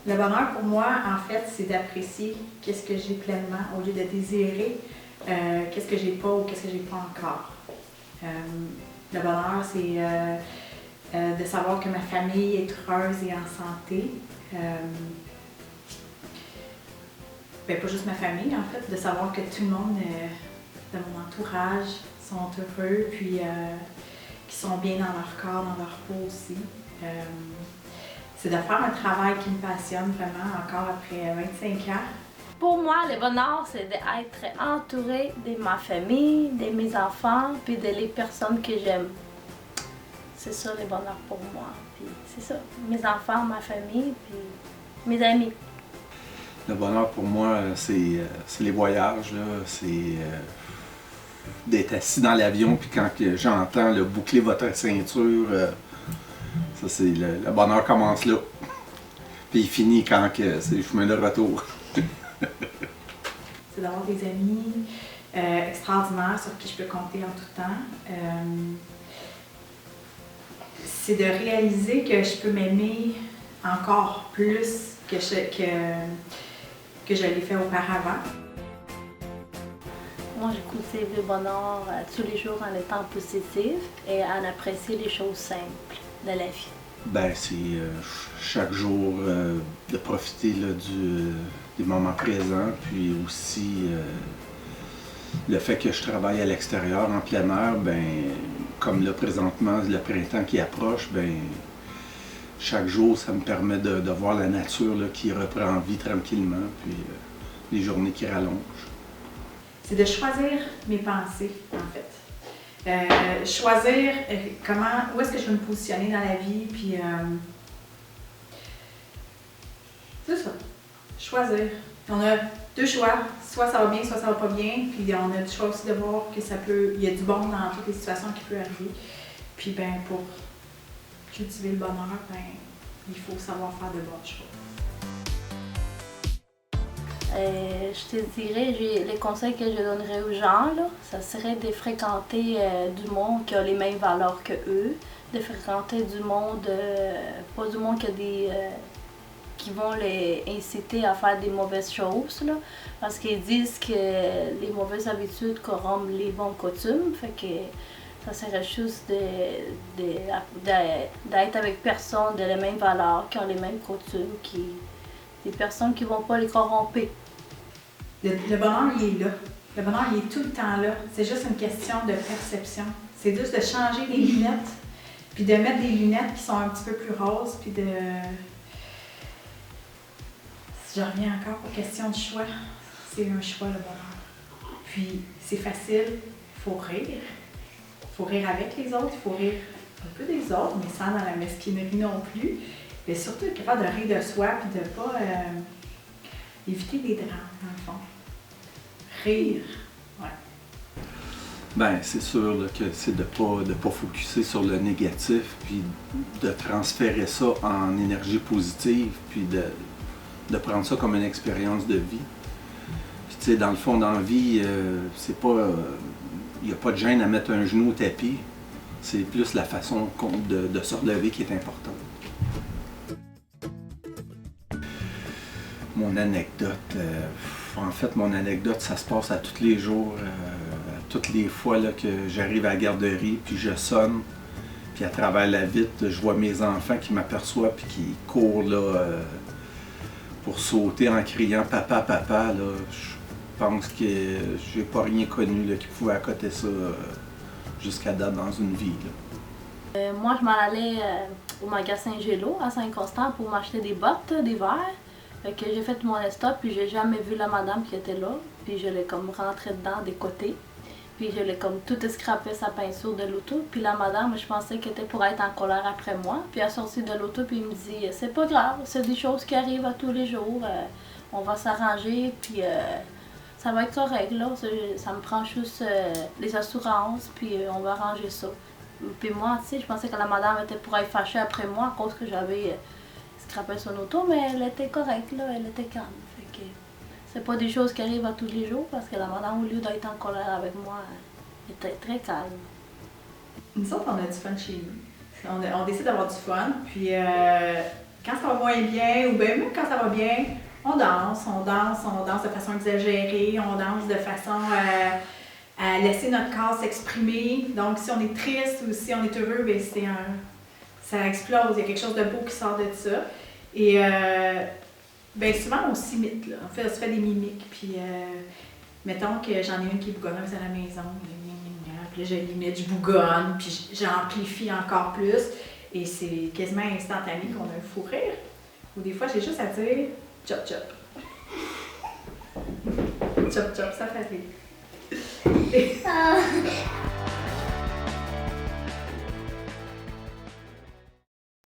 Le bonheur pour moi, en fait, c'est d'apprécier qu'est-ce que j'ai pleinement au lieu de désirer qu'est-ce que j'ai pas ou qu'est-ce que j'ai pas encore. Le bonheur, c'est de savoir que ma famille est heureuse et en santé. Pas juste ma famille, en fait, de savoir que tout le monde de mon entourage sont heureux, puis qui sont bien dans leur corps, dans leur peau aussi. C'est de faire un travail qui me passionne vraiment encore après 25 ans. Pour moi, le bonheur, c'est d'être entourée de ma famille, de mes enfants, puis de les personnes que j'aime. C'est ça le bonheur pour moi. Puis c'est ça, mes enfants, ma famille, puis mes amis. Le bonheur pour moi, c'est les voyages, c'est d'être assis dans l'avion, puis quand j'entends le boucler votre ceinture, ça c'est le bonheur commence là. Puis il finit quand c'est le chemin de retour. C'est d'avoir des amis extraordinaires sur qui je peux compter en tout temps. C'est de réaliser que je peux m'aimer encore plus que je l'ai fait auparavant. Moi, je cultive le bonheur tous les jours en étant positive et en apprécier les choses simples de la vie. Ben, c'est chaque jour de profiter là, des moments présents, puis aussi le fait que je travaille à l'extérieur, en plein air, ben, comme là présentement, le printemps qui approche, ben, chaque jour, ça me permet de voir la nature là, qui reprend vie tranquillement, puis les journées qui rallongent. C'est de choisir mes pensées, en fait. Choisir où est-ce que je veux me positionner dans la vie, puis c'est ça. Choisir. On a deux choix, soit ça va bien, soit ça va pas bien, puis on a le choix aussi de voir que il y a du bon dans toutes les situations qui peuvent arriver. Puis ben pour cultiver le bonheur, ben il faut savoir faire de bons choix. Je te dirais, les conseils que je donnerais aux gens, là, ça serait de fréquenter du monde qui a les mêmes valeurs que eux, de fréquenter du monde, pas du monde qui vont les inciter à faire des mauvaises choses, là, parce qu'ils disent que les mauvaises habitudes corrompent les bonnes coutumes, fait que ça serait juste d'être avec personne de les mêmes valeurs, qui ont les mêmes coutumes, des personnes qui ne vont pas les corrompre. Le bonheur, il est là. Le bonheur, il est tout le temps là. C'est juste une question de perception. C'est juste de changer les lunettes, puis de mettre des lunettes qui sont un petit peu plus roses, puis de... Je reviens encore aux questions de choix. C'est un choix, le bonheur. Puis, c'est facile. Il faut rire. Il faut rire avec les autres. Il faut rire un peu des autres, mais sans dans la mesquinerie non plus. Mais surtout, être capable de rire de soi, puis de ne pas éviter les drames, dans le fond. Rire, ouais. Ben, c'est sûr là, que c'est de pas focusser sur le négatif, puis de transférer ça en énergie positive, puis de prendre ça comme une expérience de vie. Puis tu sais, dans le fond, dans la vie, c'est pas... il n'y a pas de gêne à mettre un genou au tapis. C'est plus la façon de se relever qui est importante. Mon anecdote, en fait, mon anecdote, ça se passe à tous les jours, toutes les fois là, que j'arrive à la garderie, puis je sonne, puis à travers la vitre, je vois mes enfants qui m'aperçoivent, puis qui courent là, pour sauter en criant « Papa, papa ». Là, je pense que j'ai pas rien connu là, qui pouvait accoter ça jusqu'à date dans une vie. Là. Moi, je m'en allais au magasin Gélo à Saint-Constant pour m'acheter des bottes d'hiver. Fait que j'ai fait mon stop, puis j'ai jamais vu la madame qui était là. Puis je l'ai comme rentré dedans des côtés. Puis je l'ai comme tout scrappé sa peinture de l'auto. Puis la madame, je pensais qu'elle était pour être en colère après moi. Puis elle est sortie de l'auto, puis il me dit « C'est pas grave, c'est des choses qui arrivent à tous les jours. On va s'arranger, puis ça va être correct, là. Ça me prend juste les assurances, puis on va arranger ça. » Puis moi, tu sais, je pensais que la madame était pour être fâchée après moi à cause que j'avais scrappé son auto, mais elle était correcte, là, elle était calme. Fait que c'est pas des choses qui arrivent à tous les jours, parce que la madame, au lieu d'être en colère avec moi, elle était très calme. Nous autres, on a du fun chez nous. On décide d'avoir du fun, puis quand ça va moins bien, ou bien même quand ça va bien, on danse de façon exagérée, on danse de façon à laisser notre corps s'exprimer. Donc, si on est triste ou si on est heureux, bien, ça explose, il y a quelque chose de beau qui sort de ça. Et bien, souvent, on s'imite, là. On se fait des mimiques, puis mettons que j'en ai une qui est bougonneuse à la maison, puis là, je l'imite, je bougonne, puis j'amplifie encore plus, et c'est quasiment instantané qu'on a un fou rire. Ou des fois, j'ai juste à dire « chop chop ». Chop chop, ça fait rire.